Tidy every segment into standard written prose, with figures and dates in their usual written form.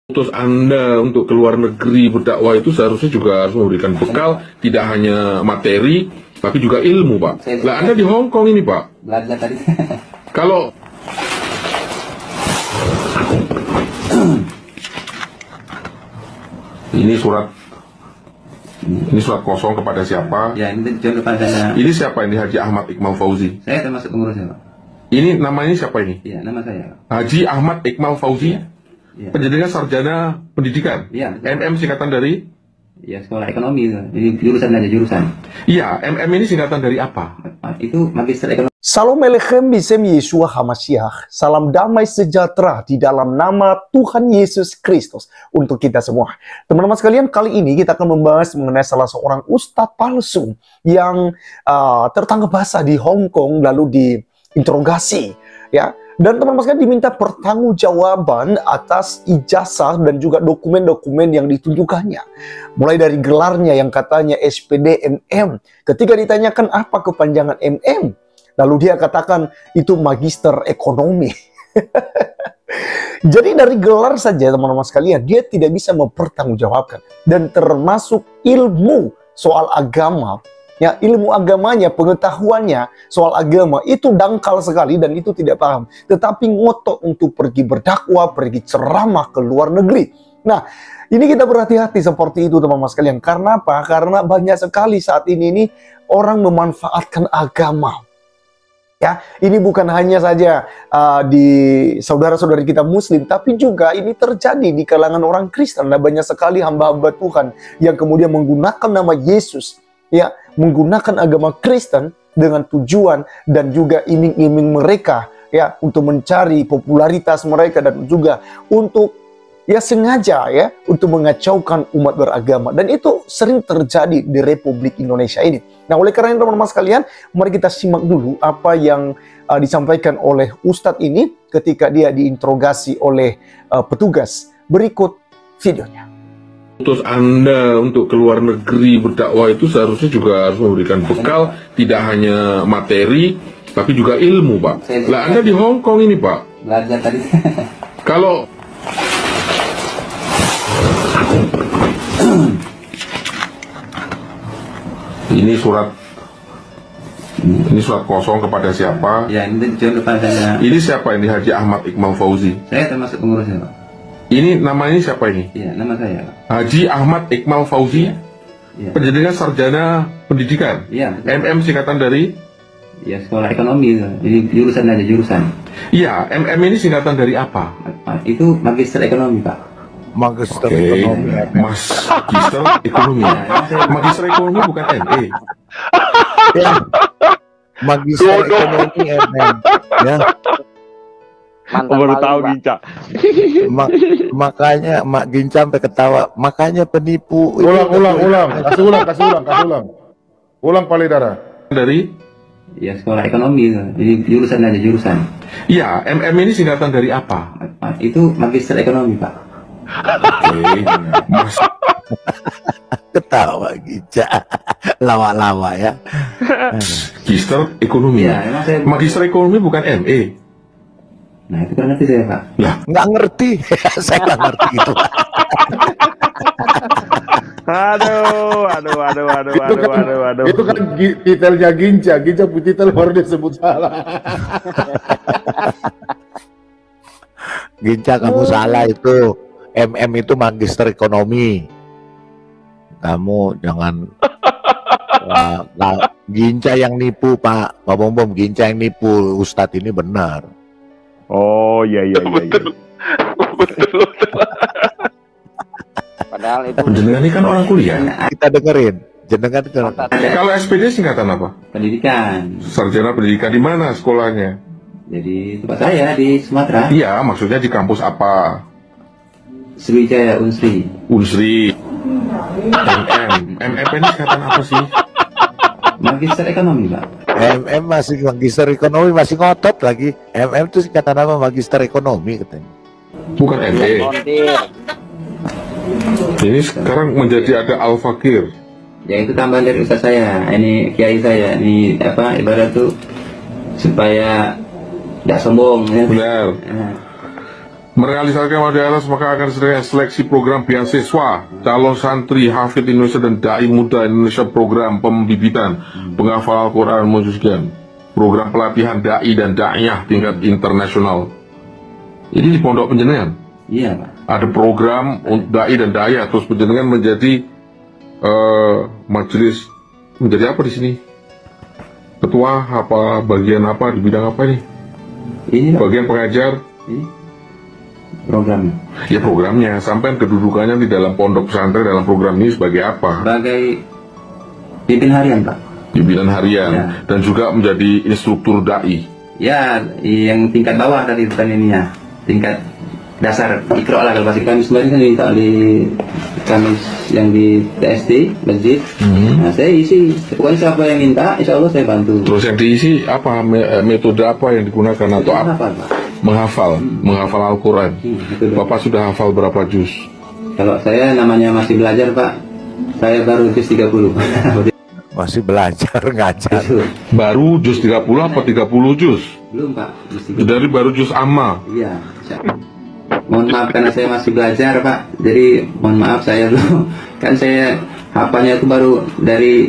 Utus Anda untuk keluar negeri berdakwah itu seharusnya juga harus memberikan bekal, tidak hanya materi, tapi juga ilmu, Pak. Lah Anda di Hong Kong ini, Pak. Belajar tadi. Kalau ini surat kosong kepada siapa? Ya, ini contoh kepada saya. Ini siapa ini? Haji Ahmad Iqmal Fauzi. Saya termasuk pengurusnya, Pak. Ini namanya siapa ini? Iya, nama saya, Pak. Haji Ahmad Iqmal Fauzi. Iya. Pendidikan sarjana pendidikan. Iya. MM singkatan dari? Ya, sekolah ekonomi. Ini jurusan aja, jurusan. Iya, MM ini singkatan dari apa? Itu magister ekonomi. Salam Elechem Bisem Yeshua HaMashiach. Salam damai sejahtera di dalam nama Tuhan Yesus Kristus untuk kita semua. Teman-teman sekalian, kali ini kita akan membahas mengenai salah seorang ustadz palsu yang tertangkap basah di Hong Kong lalu diinterogasi, ya. Dan teman-teman sekalian diminta pertanggungjawaban atas ijazah dan juga dokumen-dokumen yang ditunjukkannya. Mulai dari gelarnya yang katanya SPD MM. Ketika ditanyakan apa kepanjangan MM, lalu dia katakan itu magister ekonomi. Jadi dari gelar saja teman-teman sekalian, dia tidak bisa mempertanggungjawabkan. Dan termasuk ilmu soal agama. Ya, ilmu agamanya, pengetahuannya soal agama itu dangkal sekali dan itu tidak paham. Tetapi ngotot untuk pergi berdakwah, pergi ceramah ke luar negeri. Nah, ini kita berhati-hati seperti itu teman-teman sekalian. Karena apa? Karena banyak sekali saat ini orang memanfaatkan agama. Ya, ini bukan hanya saja di saudara-saudari kita Muslim, tapi juga ini terjadi di kalangan orang Kristen. Nah, banyak sekali hamba-hamba Tuhan yang kemudian menggunakan nama Yesus, ya, menggunakan agama Kristen dengan tujuan dan juga iming-iming mereka, ya, untuk mencari popularitas mereka dan juga untuk ya sengaja ya untuk mengacaukan umat beragama, dan itu sering terjadi di Republik Indonesia ini. Nah, oleh karena itu teman-teman sekalian, mari kita simak dulu apa yang disampaikan oleh Ustadz ini ketika dia diinterogasi oleh petugas. Berikut videonya. Utus Anda untuk keluar negeri berdakwah itu seharusnya juga harus memberikan bekal, tidak hanya materi, tapi juga ilmu, Pak. Lah Anda di Hong Kong ini, Pak. Belajar tadi. Kalau ini surat kosong kepada siapa? Ya, ini contoh kepada saya. Ini siapa ini? Haji Ahmad Iqmal Fauzi. Saya termasuk pengurusnya, Pak. Ini namanya siapa ini? Iya, nama saya, Pak. Haji Ahmad Iqmal Fauzi. Iya. Pendidikan sarjana pendidikan. Iya. MM singkatan dari? Ya, sekolah ekonomi. Ini jurusan aja, jurusan. Iya, MM ini singkatan dari apa? Itu magister ekonomi, Pak. Magister Oke, ekonomi. Magister ekonomi. Magister ekonomi bukan ME. Ya. Magister ekonomi MM. Ya. Mantap, baru tahu Ginca. Makanya Mak Ginca sampai ketawa. Makanya penipu. Ulang. Kasih ulang. Ulang Palidara. Dari? Ya, sekolah ekonomi. Ini jurusan aja, jurusan. Iya, MM ini singkatan dari apa? Itu magister ekonomi, Pak. Oke, Mas. Ketawa Ginca. Lama-lama ya. Magister ekonomi. Ya, emang saya... Magister ekonomi bukan ME. Nah, itu kan nanti saya, Pak. Lah, Nggak ngerti. Saya nggak ngerti itu. Aduh. Itu kan titelnya Ginca punya titel baru disebut salah. Ginca kamu salah itu. MM itu magister ekonomi. Kamu jangan Ginca yang nipu, Pak Bom. Ginca yang nipu. Ustadz ini benar. Oh iya. Betul. Padahal itu jenengan ini kan orang kuliah. Kita dengerin. Jenengan Kalau SPD singkatan apa? pendidikan. Sarjana pendidikan di mana sekolahnya? Jadi tempat saya di Sumatera. Iya, maksudnya di kampus apa? Sriwijaya Unsri. Unsri. MM ini singkatan apa sih? Magister ekonomi, Pak. MM masih magister ekonomi, masih ngotot lagi. MM itu singkatan apa? Magister ekonomi katanya. Bukan ME. Ini sekarang menjadi ada Al-Fakir. Ya, itu tambahan dari ustaz saya. Ini kiai saya. Ini apa, ibarat tuh supaya tidak sombong ya. Benar. Nah, Merealisasikan hal di atas, maka akan seleksi program beasiswa calon santri hafid Indonesia dan dai muda Indonesia, program pembibitan penghafal Al-Quran mensucikan, program pelatihan dai dan daiyah tingkat internasional. Ini di pondok penjenengan. Iya, Pak. Ada program untuk dai dan daiyah, terus penjenengan menjadi majelis, menjadi apa di sini? Ketua apa, bagian apa, di bidang apa ini? Ini Pak, Bagian pengajar. ini programnya. Ya programnya, sampai kedudukannya di dalam pondok pesantren dalam program ini sebagai apa? Sebagai pimpin harian, Pak. Pimpinan harian Ya. dan juga menjadi instruktur dai. Ya, yang tingkat bawah tadi bukan ininya. Tingkat dasar ikro lah kalau bahasa kami kemarin kan minta di kami yang di TSD masjid. Nah, saya isi. Pokoknya siapa yang minta, insya Allah saya bantu. Terus yang diisi apa, metode apa yang digunakan atau apa? Apa, Pak? Menghafal Al-Quran. Itu dong. Bapak sudah hafal berapa juz? Kalau saya namanya masih belajar, Pak. Saya baru juz 30. Masih belajar ngajar. Itu. Baru juz 30 apa 30 juz? Belum, Pak. Juz 30. Dari baru juz amma. Iya. Mohon maaf karena saya masih belajar, Pak. Jadi mohon maaf saya belum. Kan saya hafalnya itu baru dari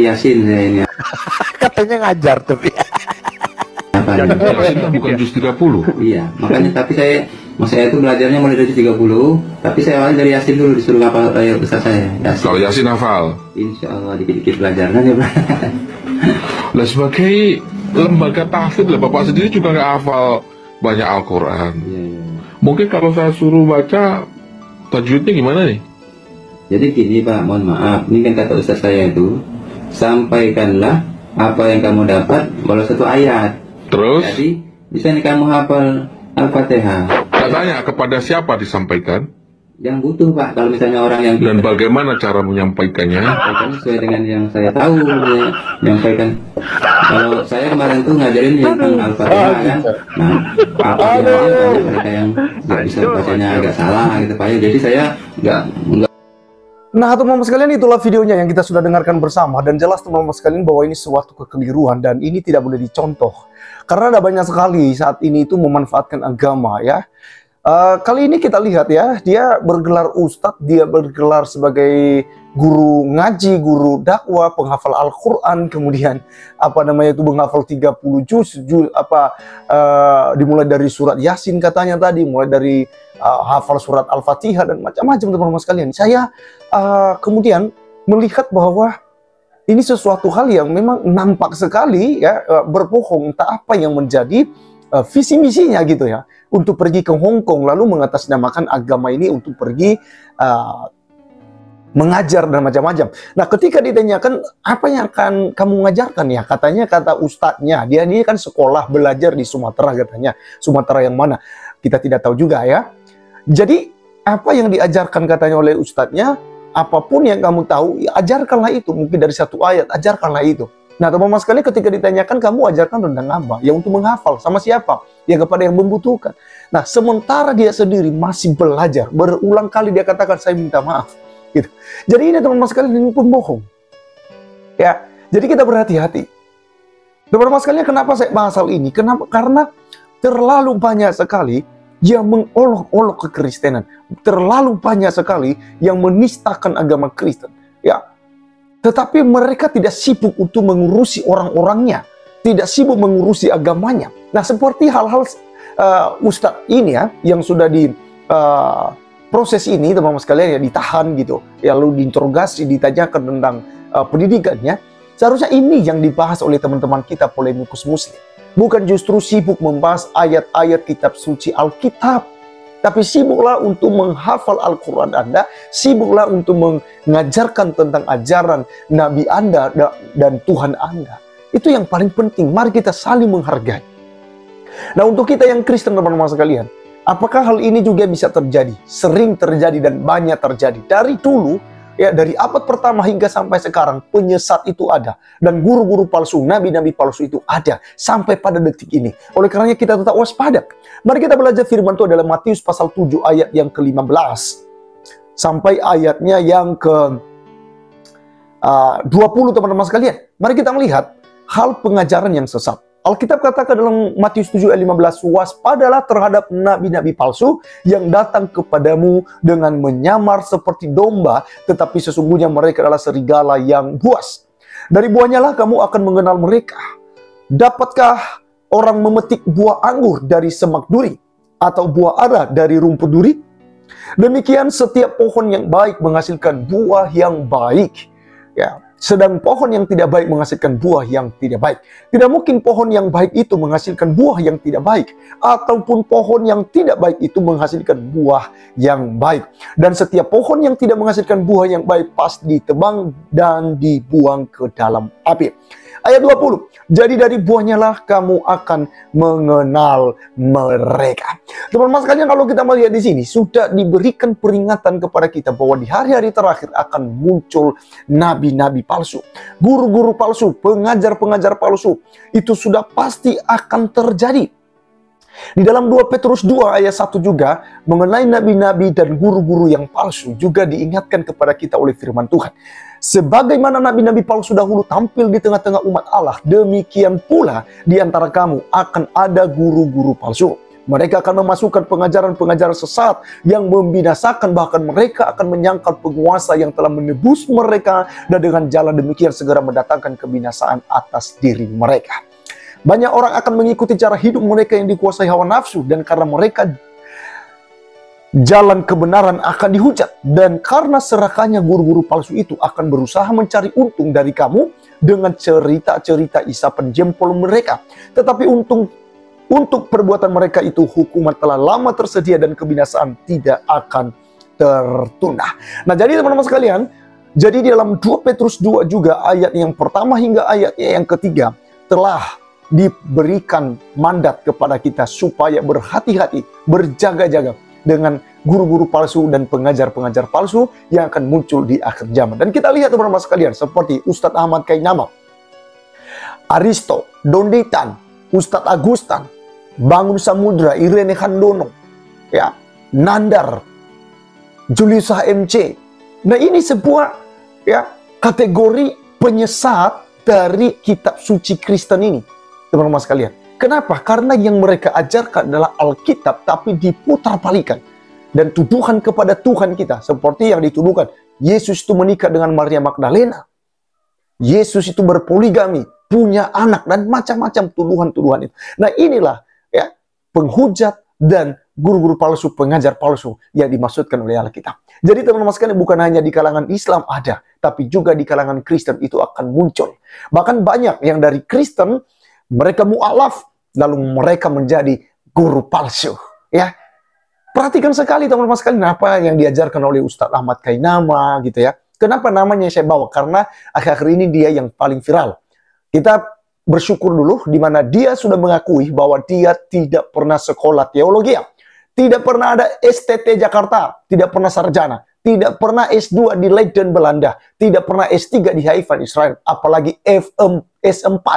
Yasin saya ini. Katanya ngajar tapi. Hafalnya. Yasin kan bukan juz 30. Iya, makanya tapi saya itu belajarnya mulai dari 30, tapi saya awalnya dari Yasin dulu, disuruh ngapal ayat besar saya. Yasin. Kalau Yasin hafal. Insya Allah dikit-dikit belajar kan ya, Pak. Lah sebagai lembaga tahfidz lah, Bapak sendiri juga nggak hafal banyak Al-Quran. Iya, iya. Mungkin kalau saya suruh baca tajwidnya gimana nih? Jadi gini, Pak, mohon maaf. Ini kan kata ustaz saya itu, sampaikanlah apa yang kamu dapat walau satu ayat. Terus Jadi bisa nih kamu hafal Al-Fatihah. saya tanya kepada siapa disampaikan Yang butuh, Pak. Kalau misalnya orang yang dan bagaimana cara menyampaikannya? sampaikan sesuai dengan yang saya tahu, menyampaikan. Kalau saya kemarin tuh ngajarin yang Al-Fatihah kan. Nah, Al-Fatihah banyak mereka yang nggak bisa bacanya agak salah gitu, Pak. Jadi saya nggak Nah, teman-teman sekalian, itulah videonya yang kita sudah dengarkan bersama. Dan jelas teman-teman sekalian bahwa ini suatu kekeliruan dan ini tidak boleh dicontoh. Karena ada banyak sekali saat ini itu memanfaatkan agama ya. Kali ini kita lihat ya, dia bergelar ustadz, dia bergelar sebagai guru ngaji, guru dakwah, penghafal Al-Quran, kemudian apa namanya itu menghafal 30 juz, dimulai dari surat Yasin katanya tadi, mulai dari hafal surat Al-Fatihah dan macam-macam teman-teman sekalian. Saya kemudian melihat bahwa ini sesuatu hal yang memang nampak sekali ya, berbohong, entah apa yang menjadi visi misinya gitu ya, untuk pergi ke Hong Kong lalu mengatasnamakan agama ini untuk pergi mengajar dan macam-macam. Nah, ketika ditanyakan apa yang akan kamu ngajarkan ya, katanya kata ustadznya dia ini kan sekolah belajar di Sumatera katanya. Sumatera yang mana kita tidak tahu juga ya. Jadi apa yang diajarkan katanya oleh ustadznya, apapun yang kamu tahu ya, ajarkanlah itu, mungkin dari satu ayat ajarkanlah itu. Nah, teman-teman sekalian, ketika ditanyakan kamu ajarkan tentang apa? Ya untuk menghafal. Sama siapa? Ya kepada yang membutuhkan. Nah, sementara dia sendiri masih belajar, berulang kali dia katakan saya minta maaf. Gitu. Jadi ini teman-teman sekalian, ini pembohong. Ya, jadi kita berhati-hati. Teman-teman sekalian, kenapa saya bahas hal ini? Kenapa? Karena terlalu banyak sekali yang mengolok-olok kekristenan. Terlalu banyak sekali yang menistakan agama Kristen. Ya. Tetapi mereka tidak sibuk untuk mengurusi orang-orangnya, tidak sibuk mengurusi agamanya. Nah, seperti hal-hal ustadz ini ya, yang sudah di proses ini, teman-teman sekalian, ya ditahan gitu, ya lalu diinterogasi, ditanyakan tentang pendidikannya. Seharusnya ini yang dibahas oleh teman-teman kita polemikus muslim. Bukan justru sibuk membahas ayat-ayat kitab suci Alkitab. Tapi sibuklah untuk menghafal Al-Quran Anda, sibuklah untuk mengajarkan tentang ajaran Nabi Anda dan Tuhan Anda. Itu yang paling penting, mari kita saling menghargai. Nah, untuk kita yang Kristen teman-teman sekalian, apakah hal ini juga bisa terjadi? Sering terjadi dan banyak terjadi. Dari dulu, ya dari abad pertama hingga sampai sekarang, penyesat itu ada. Dan guru-guru palsu, nabi-nabi palsu itu ada. Sampai pada detik ini. Oleh karenanya kita tetap waspada. Mari kita belajar firman Tuhan dalam Matius pasal 7 ayat yang ke-15. Sampai ayatnya yang ke-20 teman-teman sekalian. Mari kita melihat hal pengajaran yang sesat. Alkitab katakan dalam Matius 7 ayat 15, waspadalah terhadap nabi-nabi palsu yang datang kepadamu dengan menyamar seperti domba, tetapi sesungguhnya mereka adalah serigala yang buas. Dari buahnya lah kamu akan mengenal mereka. Dapatkah orang memetik buah anggur dari semak duri, atau buah ara dari rumput duri? Demikian setiap pohon yang baik menghasilkan buah yang baik. Ya. Sedang pohon yang tidak baik menghasilkan buah yang tidak baik. Tidak mungkin pohon yang baik itu menghasilkan buah yang tidak baik. Ataupun pohon yang tidak baik itu menghasilkan buah yang baik. Dan setiap pohon yang tidak menghasilkan buah yang baik pasti ditebang dan dibuang ke dalam api. Ayat 20, jadi dari buahnya lah kamu akan mengenal mereka. Teman-teman sekalian, kalau kita melihat di sini, sudah diberikan peringatan kepada kita bahwa di hari-hari terakhir akan muncul nabi-nabi palsu, guru-guru palsu, pengajar-pengajar palsu. Itu sudah pasti akan terjadi. Di dalam 2 Petrus 2 ayat 1 juga, mengenai nabi-nabi dan guru-guru yang palsu, juga diingatkan kepada kita oleh firman Tuhan. Sebagaimana nabi-nabi palsu dahulu tampil di tengah-tengah umat Allah, demikian pula di antara kamu akan ada guru-guru palsu. Mereka akan memasukkan pengajaran-pengajaran sesat yang membinasakan, bahkan mereka akan menyangkal penguasa yang telah menebus mereka, dan dengan jalan demikian segera mendatangkan kebinasaan atas diri mereka. Banyak orang akan mengikuti cara hidup mereka yang dikuasai hawa nafsu, dan karena mereka jalan kebenaran akan dihujat. Dan karena serakahnya guru-guru palsu itu akan berusaha mencari untung dari kamu dengan cerita-cerita isapan jempol mereka. Tetapi untuk perbuatan mereka itu hukuman telah lama tersedia dan kebinasaan tidak akan tertunda. Nah, jadi teman-teman sekalian, jadi di dalam 2 Petrus 2 juga ayat yang pertama hingga ayat yang ketiga telah diberikan mandat kepada kita supaya berhati-hati, berjaga-jaga dengan guru-guru palsu dan pengajar-pengajar palsu yang akan muncul di akhir zaman. Dan kita lihat teman-teman sekalian, seperti Ustadz Ahmad Kainama, Aristo, Donditan, Ustadz Agustan, Bangun Samudra, Irene Handono, ya, Nandar, Julius HMC. Nah, ini sebuah ya kategori penyesat dari kitab suci Kristen ini, teman-teman sekalian. Kenapa? Karena yang mereka ajarkan adalah Alkitab, tapi diputar-balikan. Dan tuduhan kepada Tuhan kita, seperti yang dituduhkan, Yesus itu menikah dengan Maria Magdalena. Yesus itu berpoligami, punya anak, dan macam-macam tuduhan-tuduhan itu. Nah, inilah ya penghujat dan guru-guru palsu, pengajar palsu yang dimaksudkan oleh Alkitab. Jadi teman-teman sekalian, bukan hanya di kalangan Islam ada, tapi juga di kalangan Kristen itu akan muncul. Bahkan banyak yang dari Kristen, mereka mu'alaf, lalu mereka menjadi guru palsu. Ya, perhatikan sekali teman-teman sekalian apa yang diajarkan oleh Ustadz Ahmad Kainama gitu ya. Kenapa namanya saya bawa? Karena akhir-akhir ini dia yang paling viral. Kita bersyukur dulu di mana dia sudah mengakui bahwa dia tidak pernah sekolah teologi, tidak pernah ada STT Jakarta, tidak pernah sarjana, tidak pernah S2 di Leiden Belanda, tidak pernah S3 di Haifa Israel, apalagi S4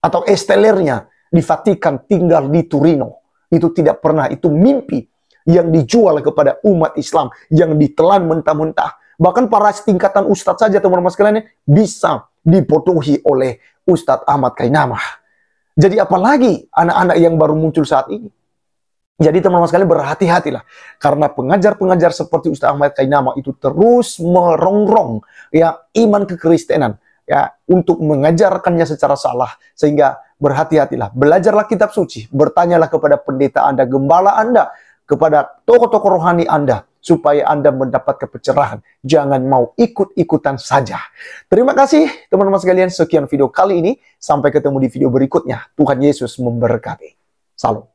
atau S-telernya di Vatikan, tinggal di Turino. Itu tidak pernah, itu mimpi yang dijual kepada umat Islam, yang ditelan mentah-mentah. Bahkan para tingkatan ustadz saja teman-teman sekalian bisa dibodohi oleh Ustadz Ahmad Kainama. Jadi apalagi anak-anak yang baru muncul saat ini. Jadi teman-teman sekalian berhati-hatilah, karena pengajar-pengajar seperti Ustadz Ahmad Kainama itu terus merongrong ya iman kekristenan ya untuk mengajarkannya secara salah. Sehingga berhati-hatilah, belajarlah kitab suci, bertanyalah kepada pendeta Anda, gembala Anda, kepada tokoh-tokoh rohani Anda, supaya Anda mendapat pencerahan. Jangan mau ikut-ikutan saja. Terima kasih teman-teman sekalian, sekian video kali ini. Sampai ketemu di video berikutnya. Tuhan Yesus memberkati. Salam.